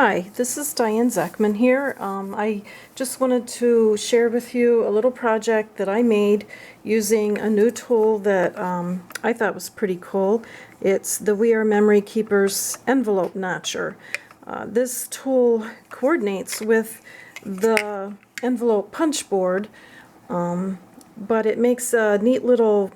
Hi, this is Diane Zeckman here. I just wanted to share with you a little project that I made using a new tool that I thought was pretty cool. It's the We Are Memory Keepers envelope notcher. This tool coordinates with the envelope punch board, but it makes a neat little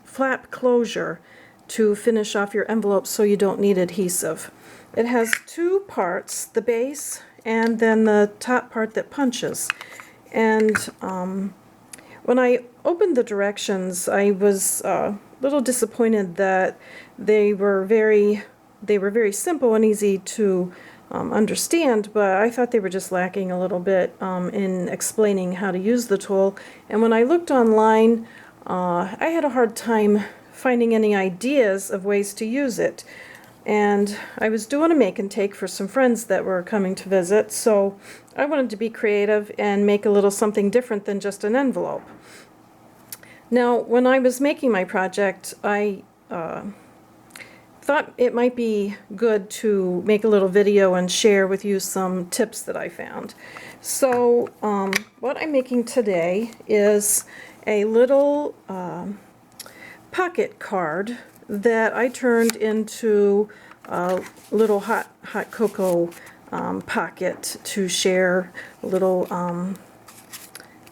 flap closure to finish off your envelope so you don't need adhesive. It has two parts, the base and then the top part that punches. And when I opened the directions, I was a little disappointed that they were very simple and easy to understand, but I thought they were just lacking a little bit in explaining how to use the tool. And when I looked online, I had a hard time finding any ideas of ways to use it. And I was doing a make and take for some friends that were coming to visit, so I wanted to be creative and make a little something different than just an envelope. Now, when I was making my project, I thought it might be good to make a little video and share with you some tips that I found. So what I'm making today is a little pocket card that I turned into a little hot cocoa pocket to share a little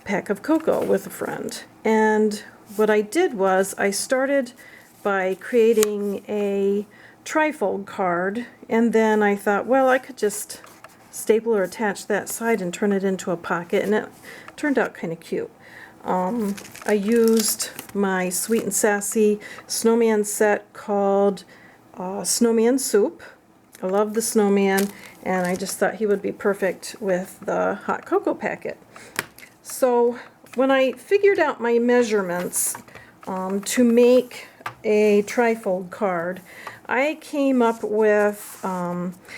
pack of cocoa with a friend. And what I did was I started by creating a trifold card, and then I thought, well, I could just staple or attach that side and turn it into a pocket, and it turned out kind of cute. I used my Sweet and Sassy snowman set called Snowman Soup. I love the snowman, and I just thought he would be perfect with the hot cocoa packet. So when I figured out my measurements to make a trifold card, I came up with,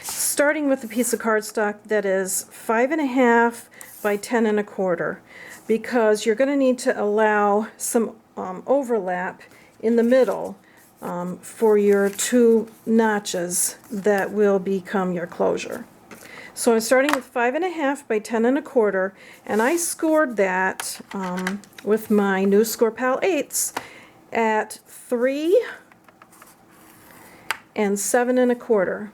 starting with a piece of cardstock that is 5.5 by 10 1/4. Because you're going to need to allow some overlap in the middle for your two notches that will become your closure. So I'm starting with 5.5 by 10 1/4, and I scored that with my new Scor-Pal 8s at 3 and 7 1/4.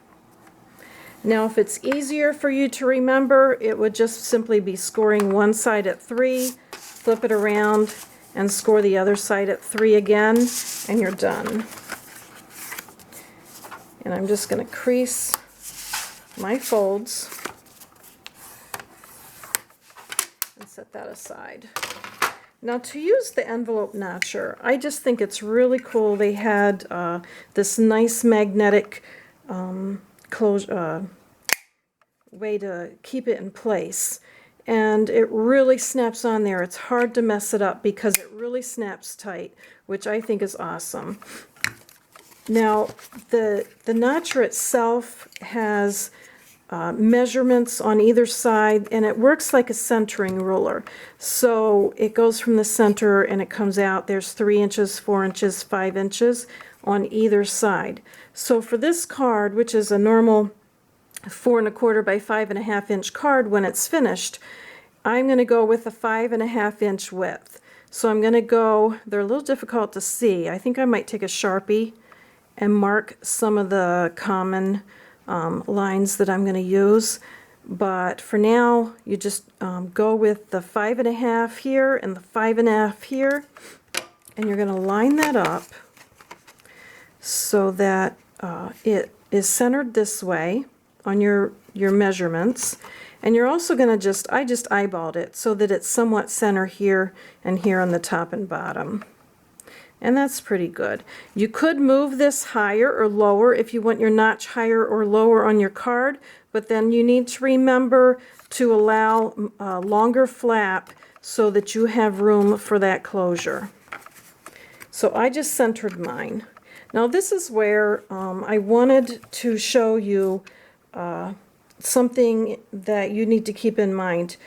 Now, if it's easier for you to remember, it would just simply be scoring one side at 3, flip it around, and score the other side at 3 again, and you're done. And I'm just going to crease my folds and set that aside. Now, to use the envelope notcher, I just think it's really cool. They had this nice magnetic way to keep it in place, and it really snaps on there. It's hard to mess it up because it really snaps tight, which I think is awesome. Now, the notcher itself has measurements on either side, and it works like a centering ruler. So it goes from the center and it comes out. There's 3 inches, 4 inches, 5 inches on either side. So for this card, which is a normal 4 1/4 by 5.5 inch card, when it's finished, I'm going to go with a 5.5 inch width. So I'm going to go, they're a little difficult to see. I think I might take a Sharpie and mark some of the common lines that I'm going to use. But for now, you just go with the 5.5 here and the 5.5 here, and you're going to line that up so that it is centered this way on your measurements. And you're also going to I just eyeballed it so that it's somewhat center here and here on the top and bottom. And that's pretty good. You could move this higher or lower if you want your notch higher or lower on your card, but then you need to remember to allow a longer flap so that you have room for that closure. So I just centered mine. Now this is where I wanted to show you something that you need to keep in mind.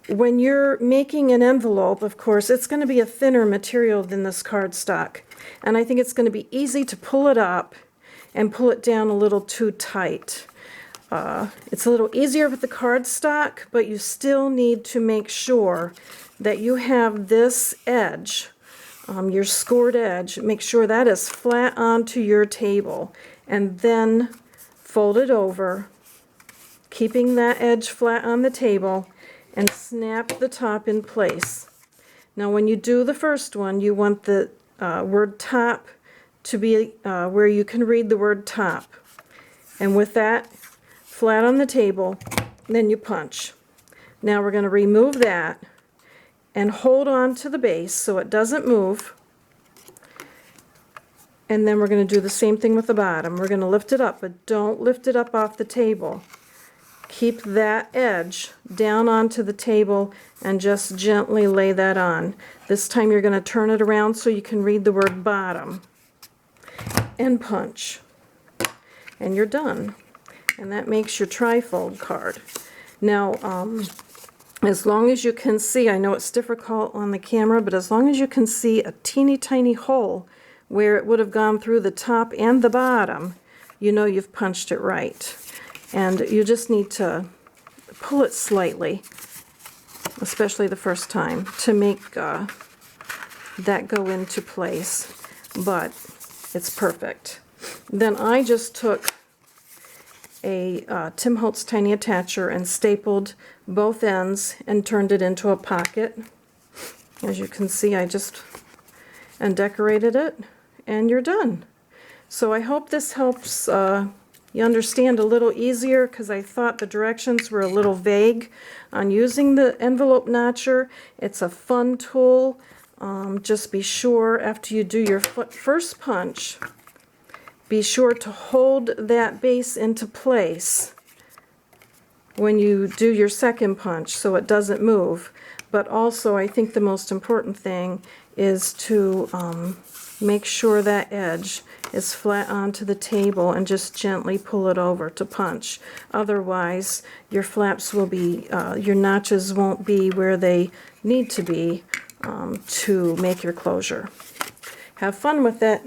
When you're making an envelope, of course, it's going to be a thinner material than this cardstock. And I think it's going to be easy to pull it up and pull it down a little too tight. it's a little easier with the cardstock, but you still need to make sure that you have this edge, your scored edge, make sure that is flat onto your table, and then fold it over, keeping that edge flat on the table, and snap the top in place. Now when you do the first one, you want the word top to be where you can read the word top. And with that flat on the table, then you punch. Now we're going to remove that and hold on to the base so it doesn't move. And then we're going to do the same thing with the bottom. We're going to lift it up, but don't lift it up off the table. Keep that edge down onto the table and just gently lay that on. This time you're going to turn it around so you can read the word bottom. And punch. And you're done. And that makes your trifold card. Now, as long as you can see, I know it's difficult on the camera, but as long as you can see a teeny tiny hole where it would have gone through the top and the bottom, you know you've punched it right. And you just need to pull it slightly, especially the first time, to make that go into place. But it's perfect. Then I just took a Tim Holtz Tiny Attacher and stapled both ends and turned it into a pocket. As you can see, I just decorated it, and you're done. So I hope this helps you understand a little easier, because I thought the directions were a little vague on using the envelope notcher. It's a fun tool. Just be sure after you do your first punch, be sure to hold that base into place when you do your second punch so it doesn't move. But also, I think the most important thing is to make sure that edge is flat onto the table and just gently pull it over to punch. Otherwise, your flaps will be, your notches won't be where they need to be to make your closure. Have fun with it.